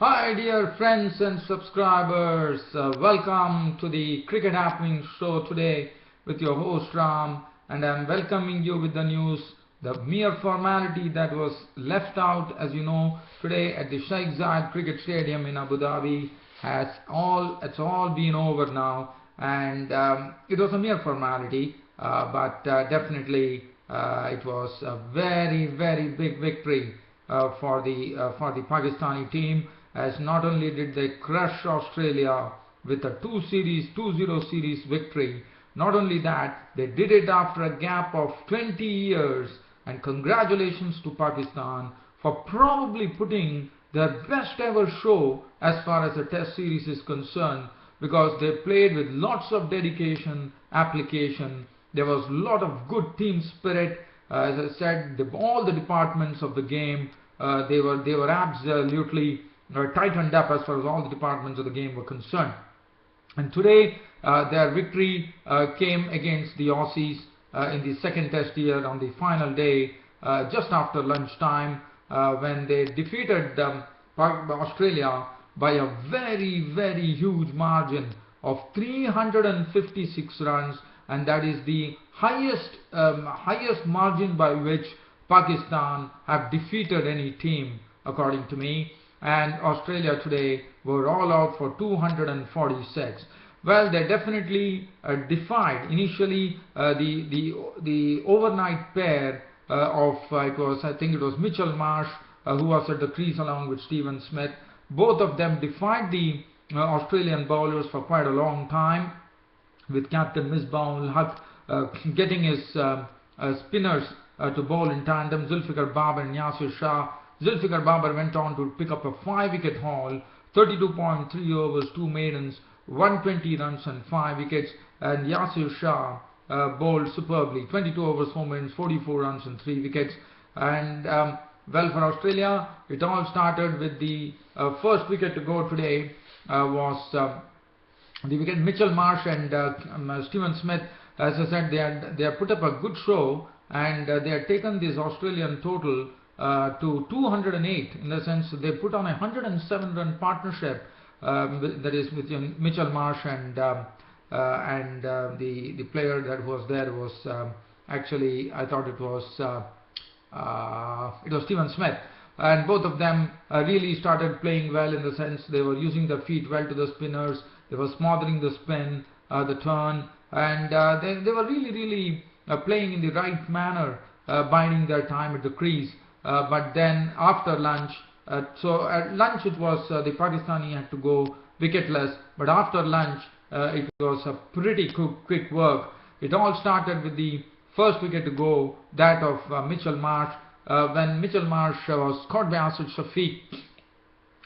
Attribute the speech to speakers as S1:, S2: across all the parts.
S1: Hi dear friends and subscribers, welcome to the Cricket Happening show today with your host Ram, and I'm welcoming you with the news. The mere formality that was left out, as you know, today at the Sheikh Zayed Cricket Stadium in Abu Dhabi it's all been over now, and it was a mere formality, but definitely it was a very big victory for the Pakistani team, as not only did they crush Australia with a 2-0 series victory, not only that, they did it after a gap of 20 years, and congratulations to Pakistan for probably putting their best ever show as far as the test series is concerned, because they played with lots of dedication, application. There was a lot of good team spirit. As I said, all the departments of the game, they were absolutely tightened up as far as all the departments of the game were concerned. And today, their victory came against the Aussies in the second test here on the final day, just after lunchtime, when they defeated Australia by a very huge margin of 356 runs, and that is the highest margin by which Pakistan have defeated any team, according to me. And Australia today were all out for 246. Well, they definitely defied initially the overnight pair of I think it was Mitchell Marsh who was at the crease along with Stephen Smith. Both of them defied the Australian bowlers for quite a long time, with Captain Misbah getting his spinners to bowl in tandem, Zulfikar Babar and Yasir Shah. Zulfikar Babar went on to pick up a 5-wicket haul, 32.3 overs, 2 maidens, 120 runs and 5 wickets, and Yasir Shah bowled superbly, 22 overs, 4 maidens, 44 runs and 3 wickets. And well, for Australia, it all started with the first wicket to go today was the wicket. Mitchell Marsh and Stephen Smith, as I said, they had put up a good show, and they had taken this Australian total to 208, in the sense they put on a 107-run partnership, that is with Mitchell Marsh and the player that was there was actually, I thought it was Stephen Smith. And both of them really started playing well, in the sense they were using their feet well to the spinners. They were smothering the spin, the turn, and they were really playing in the right manner, biding their time at the crease. But then after lunch, so at lunch it was the Pakistani had to go wicketless, but after lunch it was a pretty quick work. It all started with the first wicket to go, that of Mitchell Marsh, when Mitchell Marsh was caught by Asad Shafiq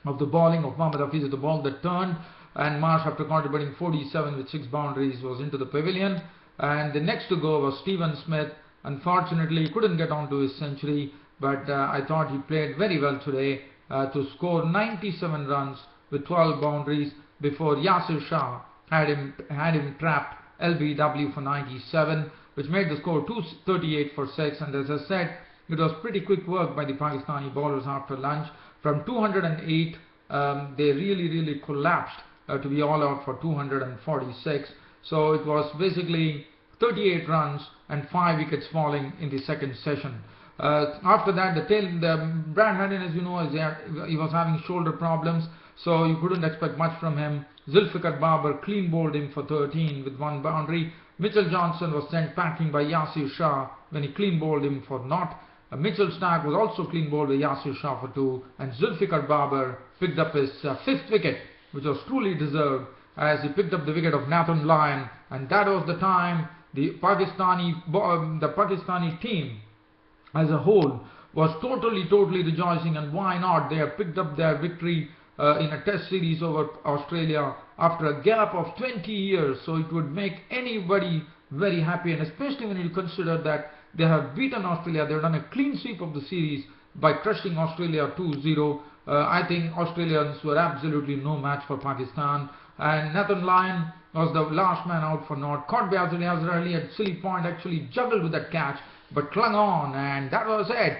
S1: of the bowling of Mohammad Hafiz, the ball that turned, and Marsh, after contributing 47 with 6 boundaries, was into the pavilion. And the next to go was Stephen Smith. Unfortunately, he couldn't get onto his century, but I thought he played very well today to score 97 runs with 12 boundaries before Yasir Shah had him trapped LBW for 97, which made the score 238 for 6. And as I said, it was pretty quick work by the Pakistani bowlers after lunch. From 208, they really collapsed to be all out for 246. So it was basically 38 runs and 5 wickets falling in the second session. After that, Brad Haddin, as you know, he was having shoulder problems, so you couldn't expect much from him. Zulfikar Babar clean bowled him for 13 with 1 boundary. Mitchell Johnson was sent packing by Yasir Shah when he clean bowled him for naught. Mitchell Starc was also clean bowled by Yasir Shah for 2, and Zulfikar Babar picked up his 5th wicket, which was truly deserved, as he picked up the wicket of Nathan Lyon. And that was the time the Pakistani team as a whole was totally rejoicing. And why not? They have picked up their victory in a test series over Australia after a gap of 20 years. So it would make anybody very happy, and especially when you consider that they have beaten Australia. They have done a clean sweep of the series by crushing Australia 2-0. I think Australians were absolutely no match for Pakistan. And Nathan Lyon was the last man out for naught. Caught by Azhar Ali at silly point, actually juggled with that catch, but clung on, and that was it.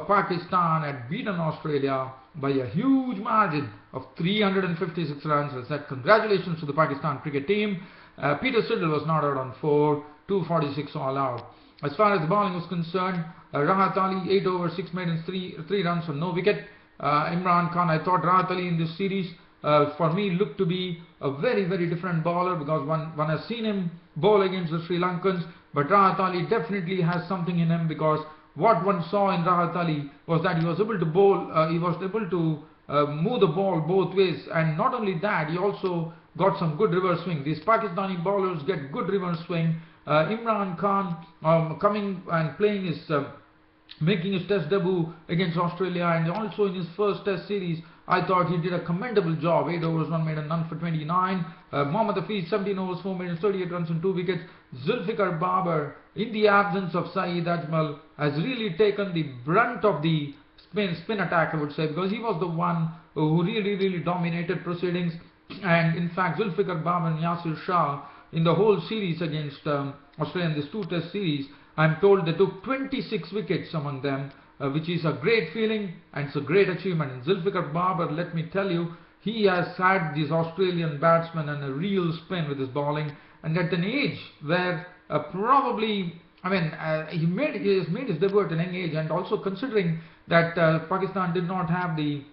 S1: Pakistan had beaten Australia by a huge margin of 356 runs. I said congratulations to the Pakistan cricket team. Peter Siddle was not out on 4, 246 all out. As far as the bowling was concerned, Rahat Ali 8 overs 6 maidens 3 runs for no wicket. Imran Khan, I thought Rahat Ali in this series for me looked to be a very different bowler, because one has seen him bowl against the Sri Lankans, but Rahat Ali definitely has something in him, because what one saw in Rahat Ali was that he was able to bowl, he was able to move the ball both ways, and not only that, he also got some good reverse swing. These Pakistani bowlers get good reverse swing. Imran Khan coming and playing his making his test debut against Australia, and also in his first test series, I thought he did a commendable job. 8 overs 1 maiden, none for 29. Mohammad Hafiz 17 overs 4 maidens 38 runs and 2 wickets. Zulfikar Babar, in the absence of Saeed Ajmal, has really taken the brunt of the spin attack, I would say, because he was the one who really dominated proceedings. And in fact, Zulfikar Babar and Yasir Shah in the whole series against Australia in this 2 test series, I'm told they took 26 wickets among them, which is a great feeling and it's a great achievement. And Zulfikar Babar, let me tell you, he has had these Australian batsmen and a real spin with his bowling, and at an age where probably, I mean, he has made his debut at an young age, and also considering that Pakistan did not have the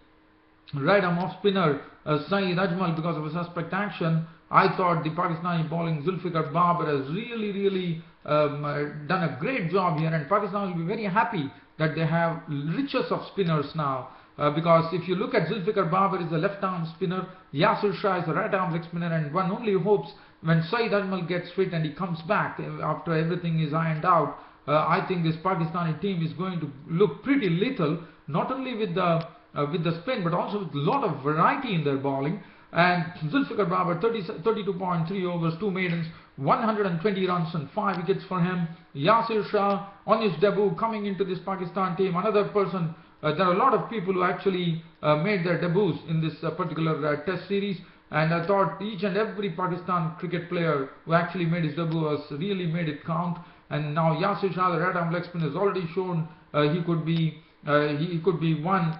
S1: right arm off spinner Saeed Ajmal because of a suspect action, I thought the Pakistani bowling Zulfikar Babar has really done a great job here, and Pakistan will be very happy that they have richest of spinners now, because if you look at Zulfikar Babar is a left arm spinner, Yasir Shah is a right arm leg spinner, and one only hopes when Saeed Ajmal gets fit and he comes back after everything is ironed out, I think this Pakistani team is going to look pretty lethal, not only with the spin but also with a lot of variety in their bowling. And Zulfikar Babar 32.3 overs 2 maidens, 120 runs and 5 wickets for him. Yasir Shah on his debut coming into this Pakistan team, another person, there are a lot of people who actually made their debuts in this particular test series, and I thought each and every Pakistan cricket player who actually made his debut has really made it count. And now Yasir Shah, the right arm leg spinner, has already shown he could be one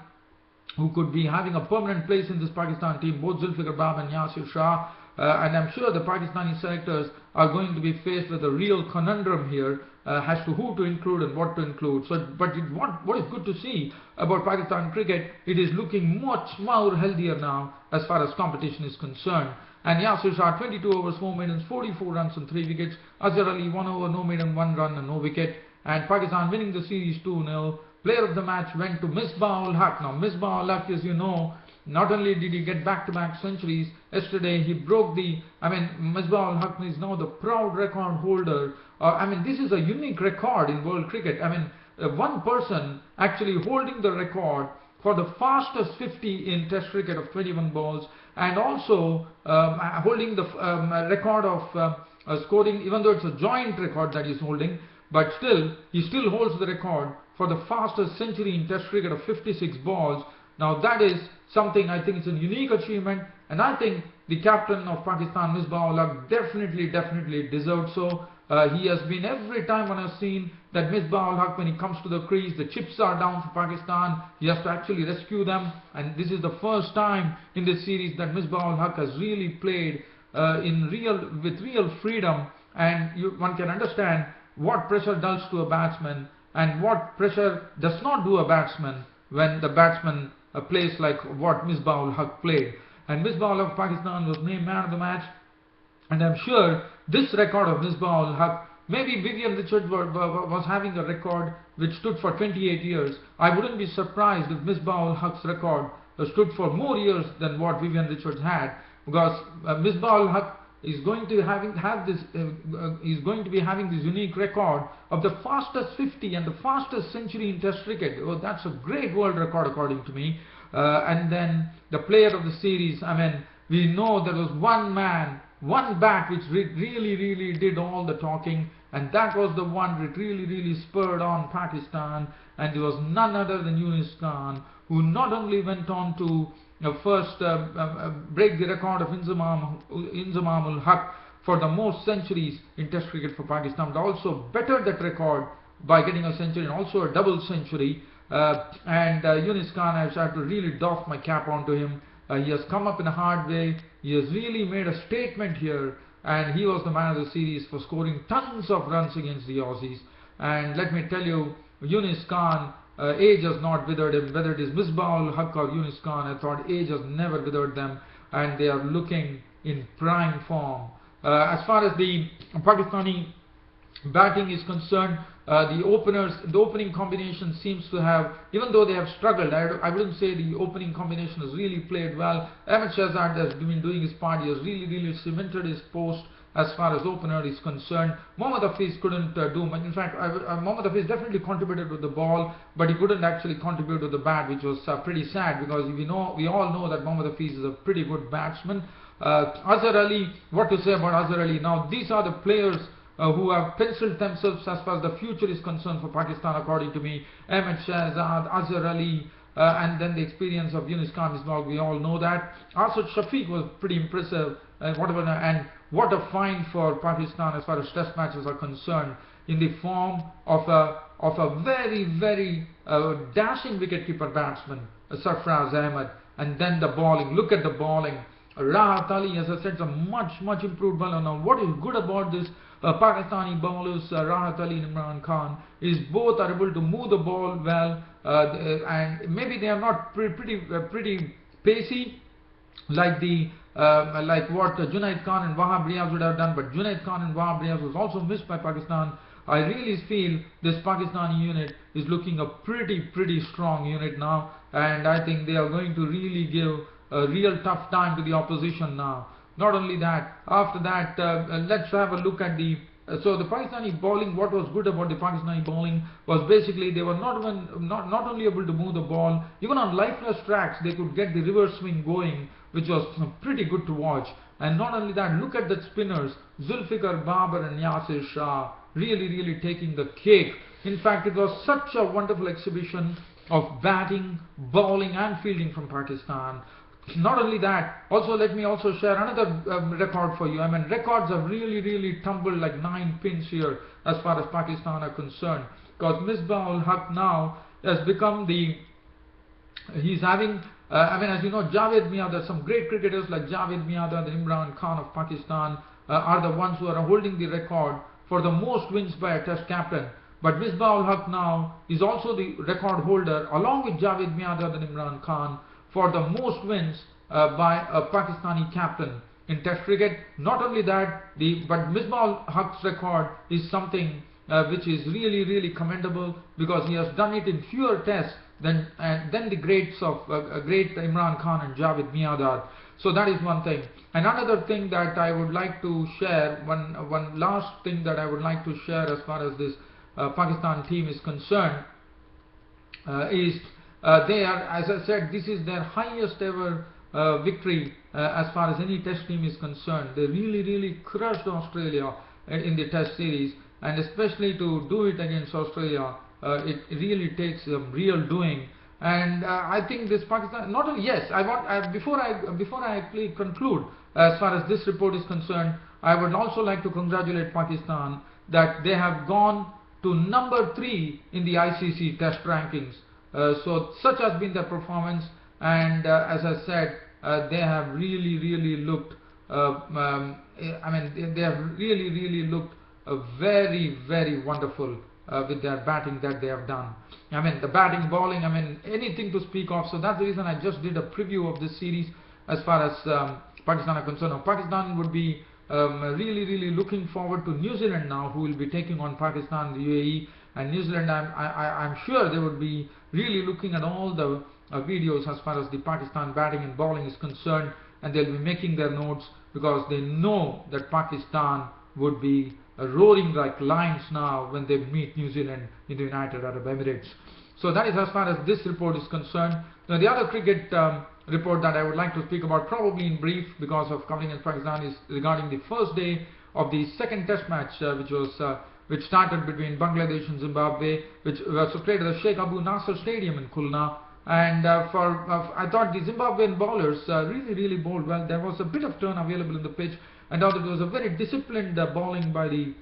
S1: who could be having a permanent place in this Pakistan team, both Zulfikar Babar and Yasir Shah. And I'm sure the Pakistani selectors are going to be faced with a real conundrum here as to who to include and what to include. So, but what is good to see about Pakistan cricket, it is looking much more healthier now as far as competition is concerned. And Yasir Shah 22 overs 4 maidens, 44 runs and 3 wickets. Azhar Ali 1 over no maiden, 1 run and no wicket. And Pakistan winning the series 2-0. Player of the match went to Misbah ul Haq. Now Misbah ul Haq, as you know, not only did he get back-to-back centuries, yesterday he broke the, Misbah ul Haq is now the proud record holder. This is a unique record in world cricket. One person actually holding the record for the fastest 50 in Test cricket of 21 balls, and also holding the record of scoring, even though it's a joint record that he's holding, but still, he still holds the record for the fastest century in Test cricket of 56 balls. Now that is something, I think it's a unique achievement, and I think the captain of Pakistan, Misbah ul Haq, definitely deserved so. He has been, every time when I've seen that Misbah ul Haq, when he comes to the crease, the chips are down for Pakistan, he has to actually rescue them, and this is the first time in this series that Misbah ul Haq has really played with real freedom, and one can understand what pressure does to a batsman and what pressure does not do a batsman when the batsman plays like what Misbah ul Haq played. And Misbah ul Haq, Pakistan, was named man of the match, and I'm sure this record of Misbah ul Haq, maybe Vivian Richards was having a record which stood for 28 years. I wouldn't be surprised if Misbah ul Haq's record stood for more years than what Vivian Richards had, because Misbah ul Haq is going to be having this unique record of the fastest 50 and the fastest century in Test cricket. Oh, that's a great world record according to me. And then the player of the series, we know there was one man, one bat which really did all the talking, and that was the one that really spurred on Pakistan, and it was none other than Yunus Khan, who not only went on to first break the record of Inzamam ul Haq for the most centuries in Test cricket for Pakistan, but also bettered that record by getting a century and also a double century. And Yunis Khan, I have to really doff my cap onto him. He has come up in a hard way. He has really made a statement here, and he was the man of the series for scoring tons of runs against the Aussies. And let me tell you, Yunis Khan, age has not withered him. Whether it is Misbah ul Haq or Yunis Khan, I thought age has never withered them, and they are looking in prime form. As far as the Pakistani batting is concerned, the opening combination seems to have, even though they have struggled, I wouldn't say the opening combination has really played well. Ahmed Shahzad has been doing his part. He has really cemented his post as far as opener is concerned. Mohammad Hafiz couldn't do much. In fact, Mohammad Hafiz definitely contributed with the ball, but he couldn't actually contribute with the bat, which was pretty sad, because we all know that Mohammad Hafiz is a pretty good batsman. Azhar Ali, what to say about Azhar Ali? Now, these are the players who have penciled themselves as far as the future is concerned for Pakistan, according to me. Ahmed Shahzad, Azhar Ali, and then the experience of Yunis Khan Misbah, we all know that. Asad Shafiq was pretty impressive, and what a find for Pakistan as far as test matches are concerned, in the form of a very dashing wicketkeeper batsman, Sarfraz Ahmed. And then the bowling, look at the bowling. Rahat Ali, as I said, is a much improved bowler. Now, what is good about this Pakistani bowlers, Rahat Ali and Imran Khan, is both are able to move the ball well, and maybe they are not pretty pacey like what Junaid Khan and Wahab Riaz would have done, but Junaid Khan and Wahab Riaz was also missed by Pakistan. I really feel this Pakistani unit is looking a pretty strong unit now, and I think they are going to really give a real tough time to the opposition now. Not only that, after that, let's have a look at the so the Pakistani bowling. What was good about the Pakistani bowling was basically they were not only able to move the ball, even on lifeless tracks they could get the reverse swing going, which was pretty good to watch. And not only that, look at the spinners, Zulfikar Babar and Yasir Shah, really taking the cake. In fact, it was such a wonderful exhibition of batting, bowling and fielding from Pakistan. Not only that, also let me also share another record for you. I mean, records have really tumbled like 9 pins here as far as Pakistan are concerned, because Misbah ul Haq now has become he's having as you know, Javed Miandar, some great cricketers like Javed Miandar, the Imran Khan of Pakistan, are the ones who are holding the record for the most wins by a test captain. But Misbah ul Haq now is also the record holder, along with Javed Miandar and Imran Khan, for the most wins by a Pakistani captain in test cricket. Not only that, but Misbah ul Haq's record is something which is really commendable, because he has done it in fewer tests than the greats of great Imran Khan and Javed Miandar. So that is one thing. And another thing that I would like to share, one last thing that I would like to share as far as this Pakistan team is concerned, is they are, as I said, this is their highest ever victory as far as any test team is concerned. They really crushed Australia in the test series, and especially to do it against Australia, it really takes real doing. And I think this Pakistan, not only, yes, before I actually conclude as far as this report is concerned, I would also like to congratulate Pakistan that they have gone to number 3 in the ICC test rankings. So such has been their performance, and as I said, they have really looked they have really looked very wonderful with their batting that they have done. I mean, the batting, bowling, anything to speak of. So that's the reason I just did a preview of this series as far as Pakistan are concerned. Now, Pakistan would be really looking forward to New Zealand now, who will be taking on Pakistan, the UAE. And New Zealand, I'm sure they would be really looking at all the videos as far as the Pakistan batting and bowling is concerned, and they'll be making their notes, because they know that Pakistan would be roaring like lions now when they meet New Zealand in the United Arab Emirates. So that is as far as this report is concerned. Now, the other cricket report that I would like to speak about, probably in brief because of covering in Pakistan, is regarding the first day of the second test match, which started between Bangladesh and Zimbabwe, which was played at the Sheikh Abu Nasser Stadium in Khulna. And I thought the Zimbabwean bowlers really bowled well. There was a bit of turn available in the pitch, and although it was a very disciplined bowling by the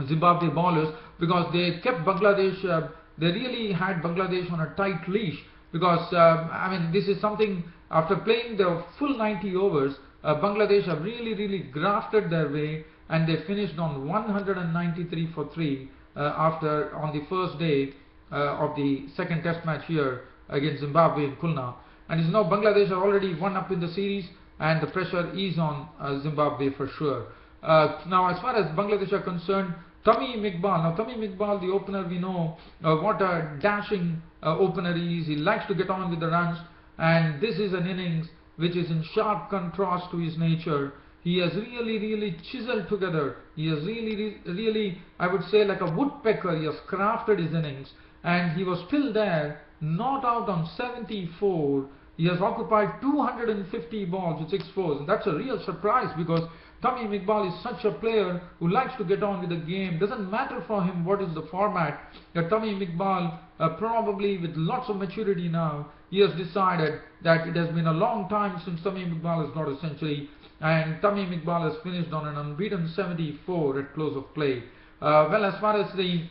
S1: Zimbabwe bowlers, because they kept Bangladesh they really had Bangladesh on a tight leash, because I mean, this is something, after playing the full 90 overs, Bangladesh have really grafted their way, and they finished on 193 for 3 after on the first day of the second test match here against Zimbabwe in Khulna. And as you know, Bangladesh are already one up in the series, and the pressure is on Zimbabwe for sure. Now, as far as Bangladesh are concerned, Tamim Iqbal, the opener, we know what a dashing opener he is. He likes to get on with the runs, and this is an innings which is in sharp contrast to his nature. He has really chiseled together. He has really, I would say, like a woodpecker, he has crafted his innings, and he was still there, not out on 74. He has occupied 250 balls with 6 fours, and that's a real surprise, because Tamim Iqbal is such a player who likes to get on with the game. Doesn't matter for him what is the format. Tamim Iqbal, probably with lots of maturity now, he has decided that it has been a long time since Tamim Iqbal has got a century, and Tamim Iqbal has finished on an unbeaten 74 at close of play. Well, as far as the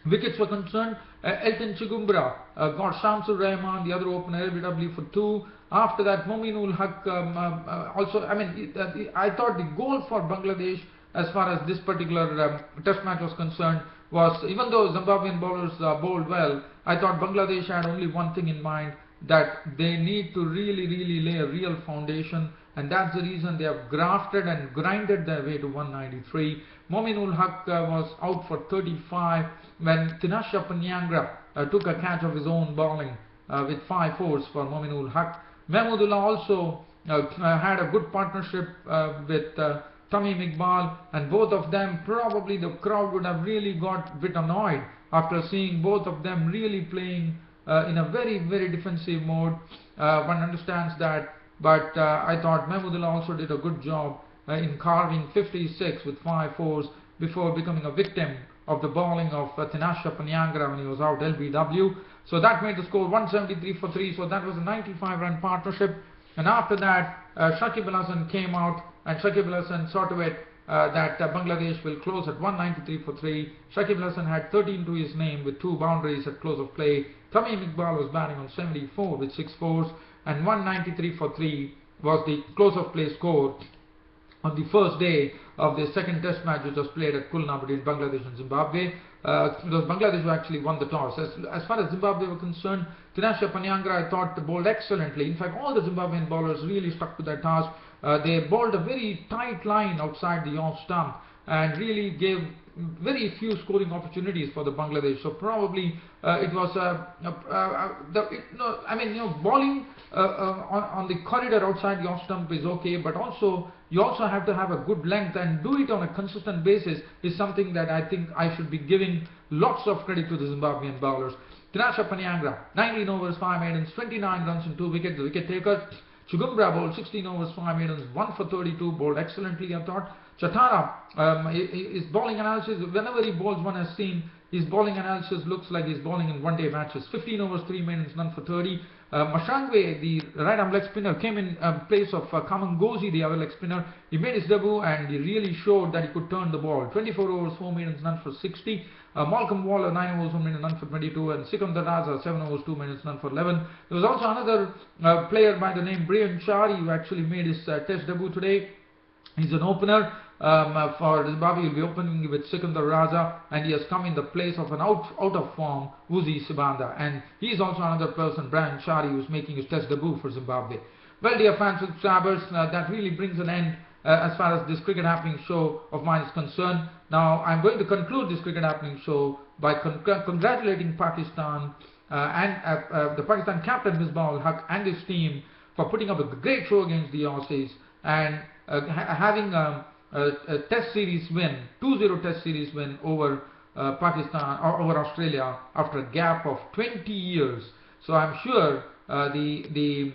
S1: wickets were concerned, Elton Chigumbra got Shamsul Rahman, the other opener, LBW, for 2. After that, Mominul Haq also, I mean, I thought the goal for Bangladesh as far as this particular test match was concerned was, even though Zimbabwean bowlers bowled well, I thought Bangladesh had only one thing in mind, that they need to really lay a real foundation, and that's the reason they have grafted and grinded their way to 193. Mominul Haq was out for 35 when Tinasha Panyangra took a catch of his own bowling with 5 fours for Mominul Haq. Mahmudullah also had a good partnership with Tamim Iqbal, and both of them, probably the crowd would have really got a bit annoyed after seeing both of them really playing in a very defensive mode. One understands that, but I thought Mahmudullah also did a good job in carving 56 with 5 fours before becoming a victim of the bowling of Tinasha Panyangra when he was out LBW. So that made the score 173 for 3. So that was a 95-run partnership. And after that, Shakib Al Hasan came out, and Shakib Al Hasan saw to it that Bangladesh will close at 193 for 3. Shakib Al Hasan had 13 to his name with 2 boundaries at close of play. Tamim Iqbal was batting on 74 with 6 fours, and 193 for 3 was the close of play score on the first day of the second test match, which was played at Khulna between Bangladesh and Zimbabwe. Because Bangladesh who actually won the toss. As far as Zimbabwe were concerned, Tinasha Panyangra, I thought, bowled excellently. In fact, all the Zimbabwean bowlers really stuck to their task. They bowled a very tight line outside the off stump and really gave very few scoring opportunities for the Bangladesh. So probably it was bowling on the corridor outside the off stump is okay, but also you also have to have a good length, and do it on a consistent basis is something that I think I should be giving lots of credit to the Zimbabwean bowlers. Tinasha Panyangra, 19 overs, 5 maidens, 29 runs and 2 wickets, the wicket taker. Chigumbra bowled 16 overs, 5 maidens, 1 for 32, bowled excellently, I thought. Chatara, his bowling analysis, whenever he bowls, one has seen his bowling analysis looks like he's bowling in one-day matches. 15 overs, 3 maidens, none for 30. Mashangwe, the right-arm leg spinner, came in place of Kamangozi, the other leg spinner. He made his debut, and he really showed that he could turn the ball. 24 overs, 4 maidens, none for 60. Malcolm Waller, 9 overs, 1 maiden, none for 22. And Sikandar Raza, 7 overs, 2 maidens, none for 11. There was also another player by the name Brian Chari, who actually made his test debut today. He's an opener. For Zimbabwe, he'll be opening with Sikandar Raza, and he has come in the place of an out of form Uzi Sibanda, and he's also another person, Brian Chari, who's making his test debut for Zimbabwe. Well, dear fans and subscribers, that really brings an end as far as this Cricket Happening show of mine is concerned. Now, I'm going to conclude this Cricket Happening show by congratulating Pakistan and the Pakistan captain Misbah Haq and his team for putting up a great show against the Aussies and having a test series win, 2-0 test series win over Pakistan or over Australia after a gap of 20 years. So I'm sure the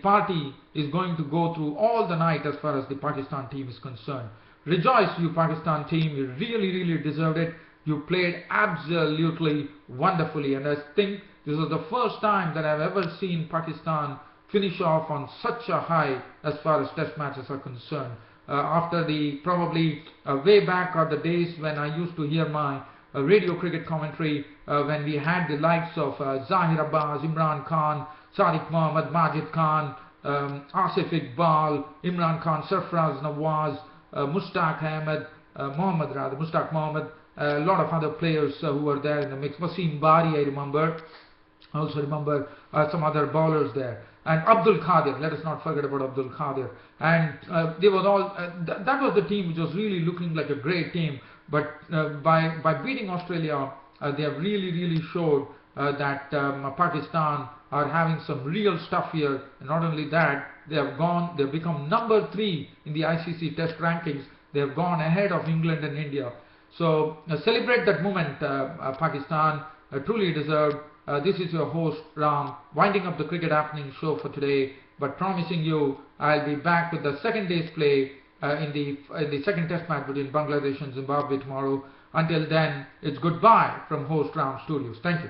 S1: party is going to go through all the night as far as the Pakistan team is concerned. Rejoice, you Pakistan team, you really deserved it. You played absolutely wonderfully, and I think this is the first time that I've ever seen Pakistan finish off on such a high as far as test matches are concerned. After the probably way back are the days when I used to hear my radio cricket commentary when we had the likes of Zahir Abbas, Imran Khan, Sadiq Mohammad, Majid Khan, Asif Iqbal, Imran Khan, Sarfraz Nawaz, Mushtaq Mohammed, a lot of other players who were there in the mix. Wasim Bari, I remember. I also remember some other bowlers there. And Abdul Qadir, let us not forget about Abdul Qadir. And they were all, that was the team which was really looking like a great team. But by beating Australia, they have really showed that Pakistan are having some real stuff here. And not only that, they've become number 3 in the ICC Test rankings. They have gone ahead of England and India. So celebrate that moment, Pakistan. Truly deserved. This is your host Ram, winding up the Cricket Happening show for today, but promising you I'll be back with the second day's play in the second test match between Bangladesh and Zimbabwe tomorrow. Until then, it's goodbye from host Ram Studios. Thank you.